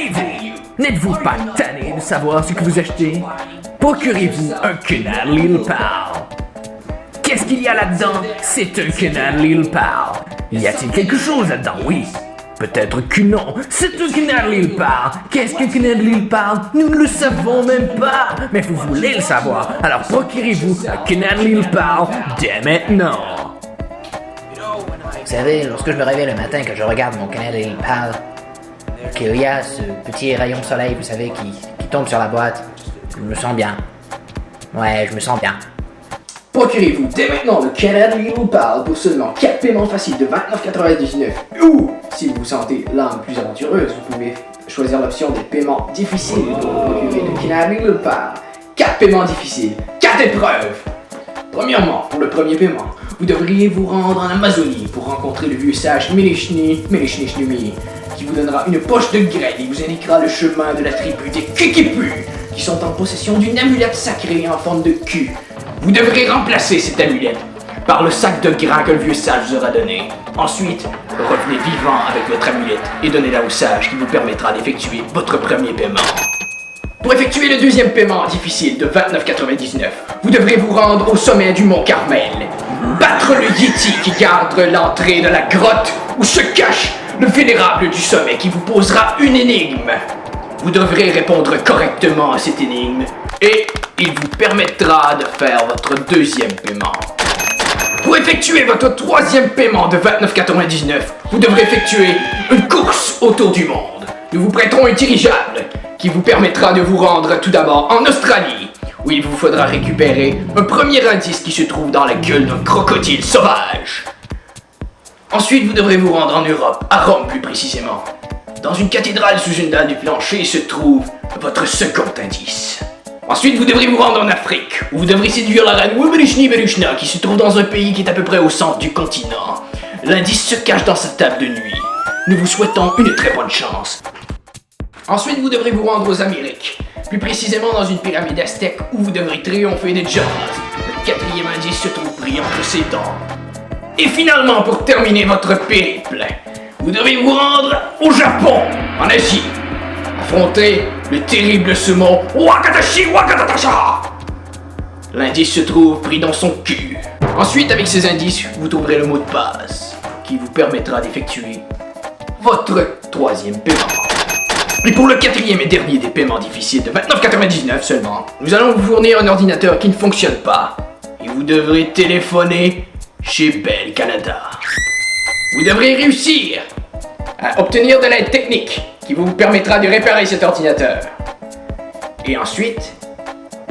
Hey vous, n'êtes-vous pas tanné de savoir ce que vous achetez? Procurez-vous un Canal Little Pal. Qu'est-ce qu'il y a là-dedans? C'est un Canal Little Pal. Y a-t-il quelque chose là-dedans? Oui. Peut-être que non. C'est un Canal Little Pal. Qu'est-ce qu'un Canal Little Pal? Nous ne le savons même pas. Mais vous voulez le savoir. Alors procurez-vous un Canal Little Pal dès maintenant. Vous savez, lorsque je me réveille le matin, que je regarde mon Canal Little Pal, qu'il y a ce petit rayon de soleil, vous savez, qui tombe sur la boîte, je me sens bien. Ouais, je me sens bien. Procurez-vous dès maintenant le Canal Little Pal pour seulement 4 paiements faciles de 29,99$. Ou, si vous vous sentez l'âme plus aventureuse, vous pouvez choisir l'option des paiements difficiles pour vous procurer le Canal Little Pal. 4 paiements difficiles, 4 épreuves. Premièrement, pour le premier paiement, vous devriez vous rendre en Amazonie pour rencontrer le vieux sage Melishni, qui vous donnera une poche de graines et vous indiquera le chemin de la tribu des Kikipu, qui sont en possession d'une amulette sacrée en forme de cul. Vous devrez remplacer cette amulette par le sac de grains que le vieux sage vous aura donné. Ensuite, revenez vivant avec votre amulette et donnez-la au sage qui vous permettra d'effectuer votre premier paiement. Pour effectuer le deuxième paiement difficile de 29,99$, vous devrez vous rendre au sommet du mont Carmel, battre le Yeti qui garde l'entrée de la grotte où se cache le vénérable du sommet qui vous posera une énigme. Vous devrez répondre correctement à cette énigme et il vous permettra de faire votre deuxième paiement. Pour effectuer votre troisième paiement de 29,99$, vous devrez effectuer une course autour du monde. Nous vous prêterons un dirigeable qui vous permettra de vous rendre tout d'abord en Australie, où il vous faudra récupérer un premier indice qui se trouve dans la gueule d'un crocodile sauvage. Ensuite, vous devrez vous rendre en Europe, à Rome plus précisément. Dans une cathédrale sous une dalle du plancher se trouve votre second indice. Ensuite, vous devrez vous rendre en Afrique, où vous devrez séduire la reine Wubelishni qui se trouve dans un pays qui est à peu près au centre du continent. L'indice se cache dans sa table de nuit. Nous vous souhaitons une très bonne chance. Ensuite, vous devrez vous rendre aux Amériques, plus précisément dans une pyramide aztèque où vous devrez triompher des Jaws. Le quatrième indice se trouve pris entre ses dents. Et finalement, pour terminer votre périple, vous devez vous rendre au Japon, en Asie. Affronter le terrible sumo Wakatashi Wakatatasha. L'indice se trouve pris dans son cul. Ensuite, avec ces indices, vous trouverez le mot de passe qui vous permettra d'effectuer votre troisième paiement. Et pour le quatrième et dernier des paiements difficiles de 29,99$ seulement, nous allons vous fournir un ordinateur qui ne fonctionne pas. Et vous devrez téléphoner chez Bell Canada. Vous devrez réussir à obtenir de l'aide technique qui vous permettra de réparer cet ordinateur. Et ensuite,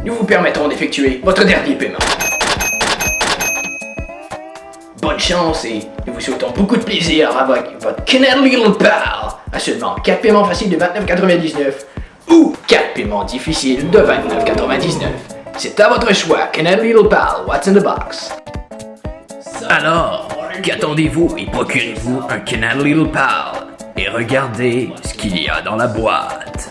nous vous permettrons d'effectuer votre dernier paiement. Bonne chance et nous vous souhaitons beaucoup de plaisir avec votre Canal Little Pal à seulement 4 paiements faciles de 29,99$ ou 4 paiements difficiles de 29,99$. C'est à votre choix, Canal Little Pal, what's in the box? Alors, qu'attendez-vous et procurez-vous un Canal Little Pal et regardez ce qu'il y a dans la boîte.